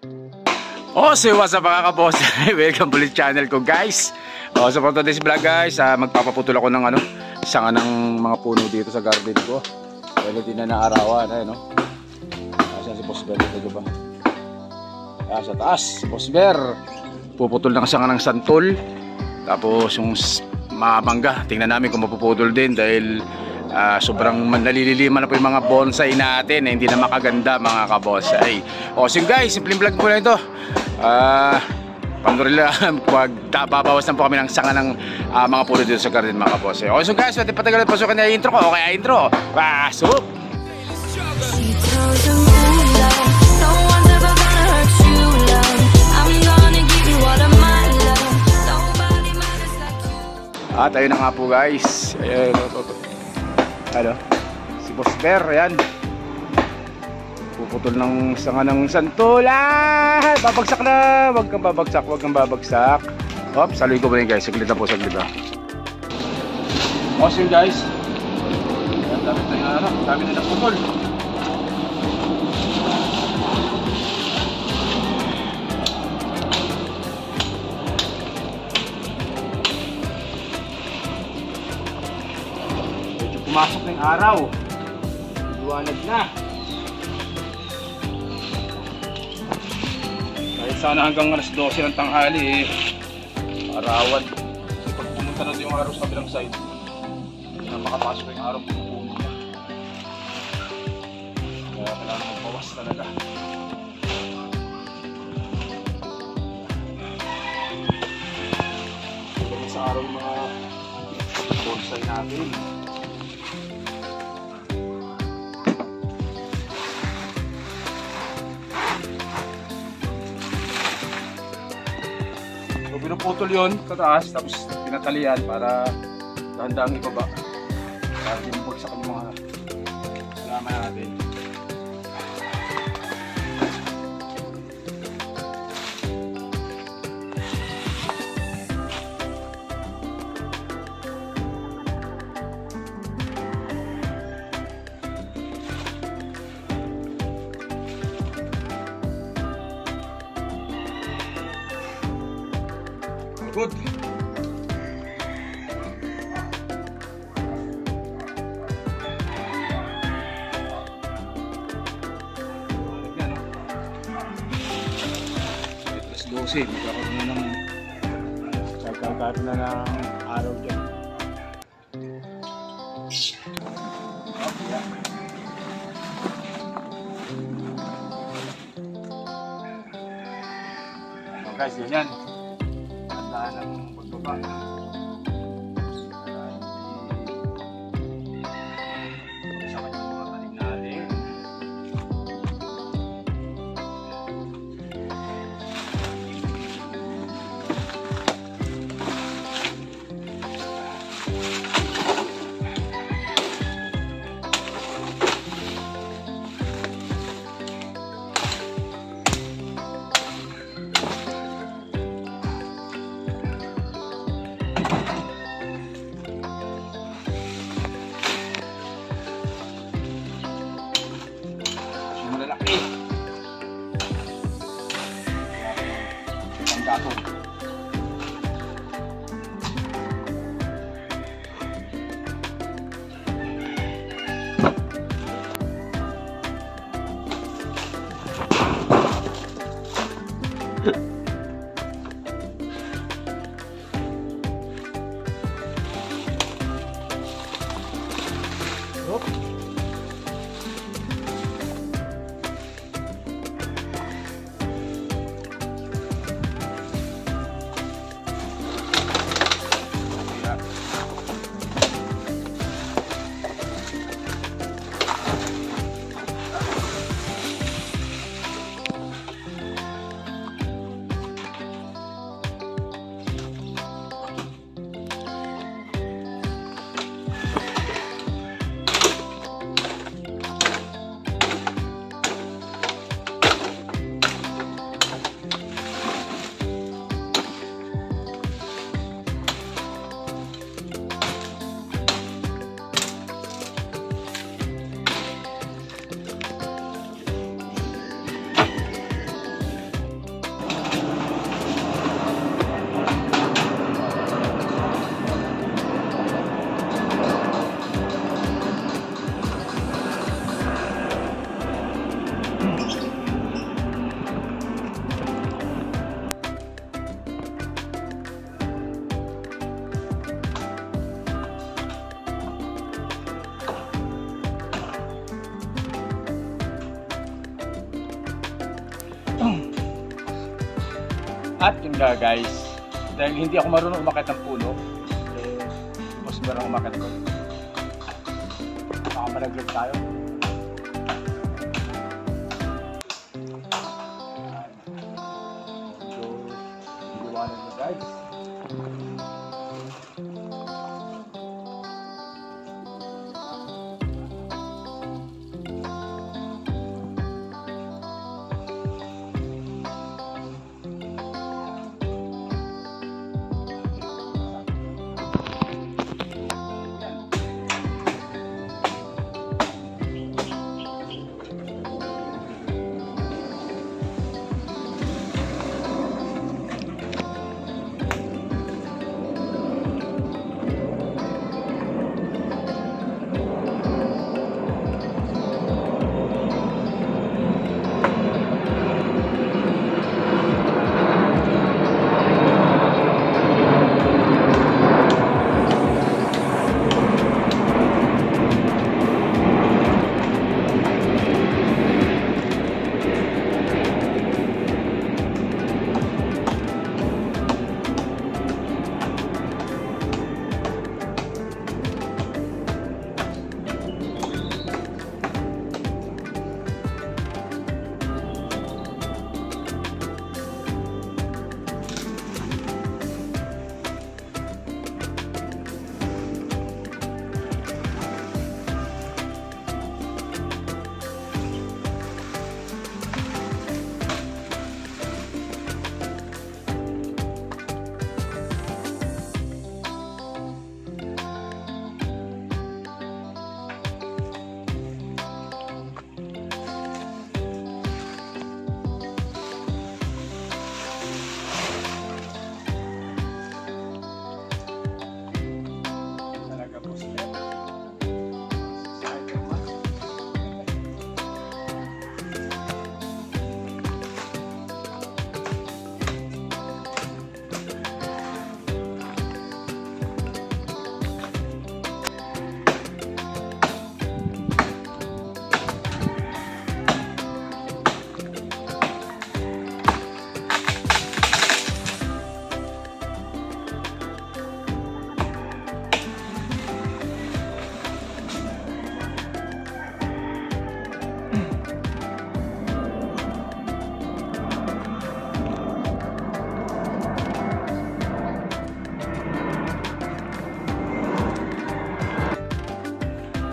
So what's up mga kaboss? Welcome ulit channel ko guys. So for today's vlog guys, magpapaputol ako ng sanga ng mga puno dito sa garden ko. Dahil din na naarawan, no? Asan si Boss Bear dito ba? Sa taas, Boss Bear. Puputol ng sanga ng santol. Tapos yung mabangga, tingnan namin kung mapuputol din dahil sobrang nalililiman na po yung mga bonsai natin hindi na makaganda mga kabonsai. So guys, simpleng vlog po na ito. Pandorila, babawas lang po kami ng sanga ng mga puno dito sa garden mga kabonsai. So guys, pati patagal na pasukan na intro ko. Okay, intro. Pasok! Tayo na nga po guys. Si Boss Bear, ayan. Puputol ng sanga ng santol. Babagsak na. Huwag kang babagsak, huwag kang babagsak. Saluhin ko ba rin guys, saglit na po, saglit na. Awesome guys. Ayan, dami na naputol. Pumasok ng araw. Liwanag na. Kahit sana hanggang alas 12 ng tanghali arawan. Kasi pag pumunta na yung araw sa kabilang side, hindi na makapasok yung araw. Kaya kailangan magbawas talaga. Kaya sa araw yung mga bonsai natin. Pinuputol yun sa taas, tapos pinatalian para dahan-dahang ibaba para hindi mabagsak yung mga halaman natin. Good. Alas 12, magkakaroon na ng sagkakaroon na ng araw dyan. Guys, ganyan. Ng pagbaba sa kanyang mga tanim natin. At yun nga guys, dahil hindi ako marunong umakyat ng puno, mas marunong umakyat ko. Baka malaglag tayo. So, iwanan mo guys.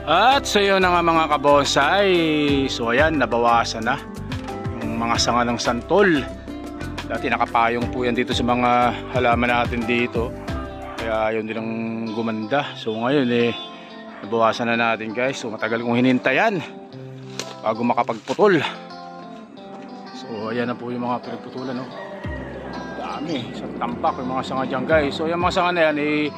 At so yun na nga mga kabonsay. So ayan, nabawasan na yung mga sanga ng santol. Dati nakapayong po yan dito sa mga halaman natin dito. Kaya yun din ang gumanda. So ngayon nabawasan na natin guys. So matagal kong hinintayan bago makapagputol. So ayan na po yung mga pinagputulan, no? Dami, isang tampak yung mga sanga dyan guys. So yung mga sanga na yan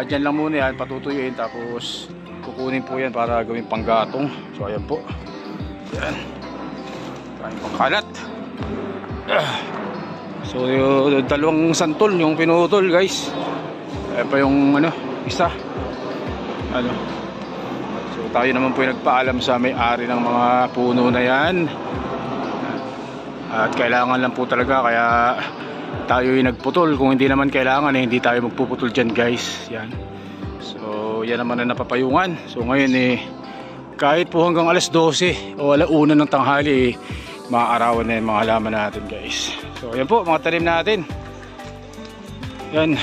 dyan lang muna yan, patutuyuin. Tapos kukunin po yan para gawing panggatong. So ayan po. Ayan. Tayong pangkalat. So yung dalawang santol yung pinutol guys. Ayan pa yung isa. So tayo naman po yung nagpaalam sa may-ari ng mga puno na yan. At kailangan lang po talaga, kaya tayo yung nagputol. Kung hindi naman kailangan hindi tayo magpuputol dyan guys. Yan. So yan naman na napapayungan. So ngayon kahit po hanggang alas 12 o alauna ng tanghali maaarawan na yung mga halaman natin guys. So yan po mga tanim natin. Yan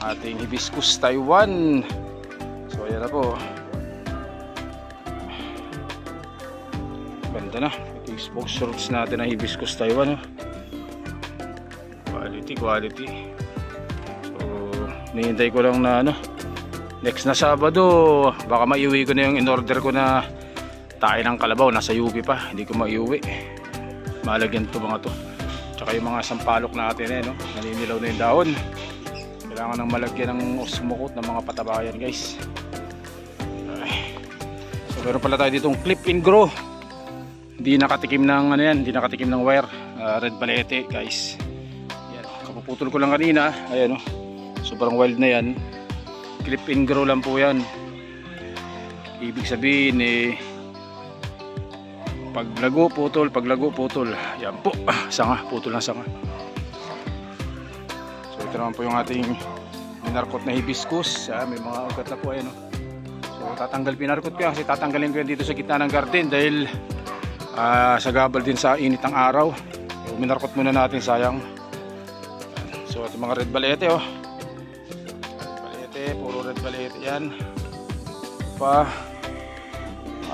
ating hibiscus Taiwan. So yan na po. Ganda na ito yung spokes roots natin ng hibiscus Taiwan. Quality. So nihintay ko lang na next na Sabado baka maiuwi ko na yung in-order ko na tae ng kalabaw. Nasa UP pa, hindi ko maiuwi. Malagyan to mga to. Tsaka yung mga sampalok natin naninilaw na yung dahon. Kailangan ng malagyan ng osmokot ng mga patabayan guys. So meron pala tayo ditong clip in grow. Hindi nakatikim ng hindi nakatikim ng wire. Red balete guys. Yan, kapuputol ko lang kanina. Ayan sobrang wild na yan. Clip in grow lang po yan. Ibig sabihin pag lago putol, yan po. Sanga, putol ng sanga. ito naman po yung ating minarkot na hibiscus. May mga ugat na po, ayan, oh. So pinarkot ko yan kasi tatanggalin ko yan dito sa gitna ng garden dahil sagabal din sa init ng araw. So, minarkot muna natin, sayang. So ito mga red balete, oh. Balete, puro red balete yan. Pa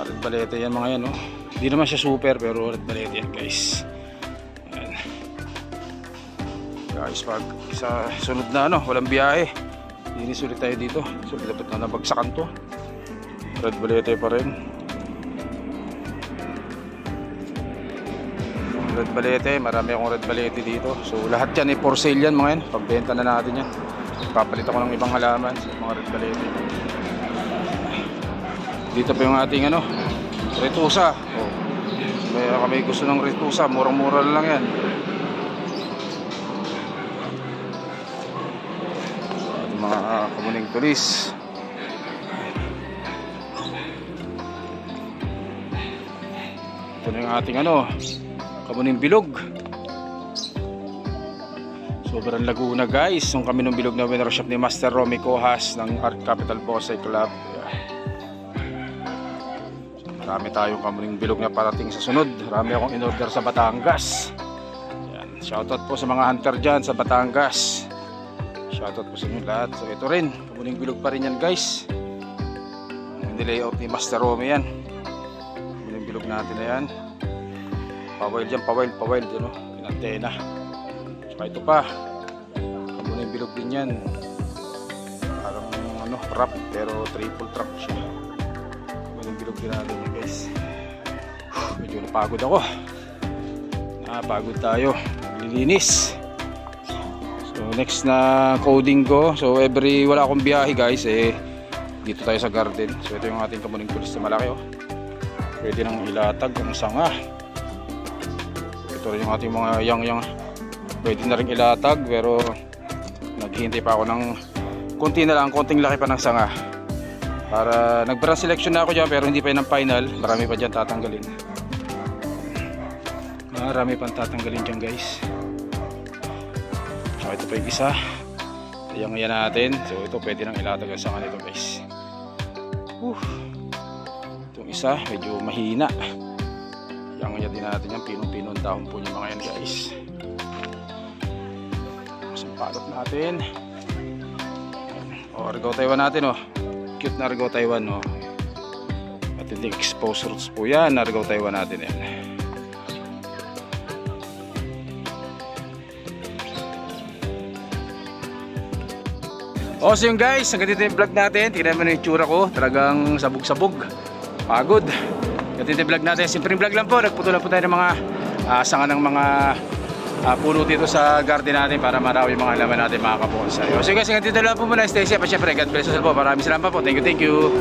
red balete yan mga yan, oh. Hindi naman siya super pero red balete yan, guys. Ayan. Guys, pag sa sunod na walang biyahe, linis ulit tayo dito. So dapat na nabagsakan to. Red balete pa rin. Red balete, marami akong red balete dito. So lahat yan for sale yan mga yan. Pagbenta na natin yan. Papalit ako ng ibang halaman. So mga red balete. Dito pa yung ating retusa. Oh. May gusto ng retusa, murang-mura lang yan. Ating mga kamuning tulis. Ito na yung ating kamuning bilog. Sobrang Laguna, guys. Yung kami ng bilog na winner shop ni Master Romy Cohas ng Art Capital Bonsai Club. Marami tayong kamuning bilog na parating sa sunod. Marami akong in-order sa Batangas. Yan. Shoutout po sa mga hunter dyan sa Batangas. Shoutout po sa inyo lahat. So ito rin, kamuning bilog pa rin yan, guys. Yung nilayout ni Master Romy yan. Kamuning bilog natin na yan. Pawild dyan, pawild yan, yung antena. Saka ito pa, kamuning bilog din yan. Parang trap, pero triple trap siya. Kamuning bilog din natin yan, guys. Medyo napagod ako. Napagod tayo, naglilinis. So next na coding ko, so wala akong biyahe, guys, dito tayo sa garden. So ito yung ating kamuning tulis na malaki, pwede nang ilatag ang sanga. Ito rin yung ating mga yang pwede na rin ilatag, pero naghihintay pa ako ng konting laki pa ng sanga para nag-brand selection na ako dyan, pero hindi pa yun ang final. Marami pa dyan tatanggalin, marami pang tatanggalin dyan, guys. So ito pa yung isa, yan natin. So ito pwede nang ilatag ang sanga nito, guys. Itong isa medyo mahina, yan din natin yan. Pinong-pinong dahon po yung mga yan, guys. Sampalot natin. Argao Taiwan natin, cute na Argao Taiwan, at hindi exposures po yan. Argao Taiwan natin yan. So yun, guys, hanggang dito yung vlog natin. Tingnan mo na yung tsura ko, talagang sabog-sabog, pagod. Ito yung vlog natin, simpleng vlog lang po. Nagputulan po tayo ng mga sanga ng mga puno dito sa garden natin para marami yung mga laman natin, mga kabonsai. So guys, hanggang dito lang po muna. Stay safe at syempre, God bless us all po. Maraming salamat po. Thank you.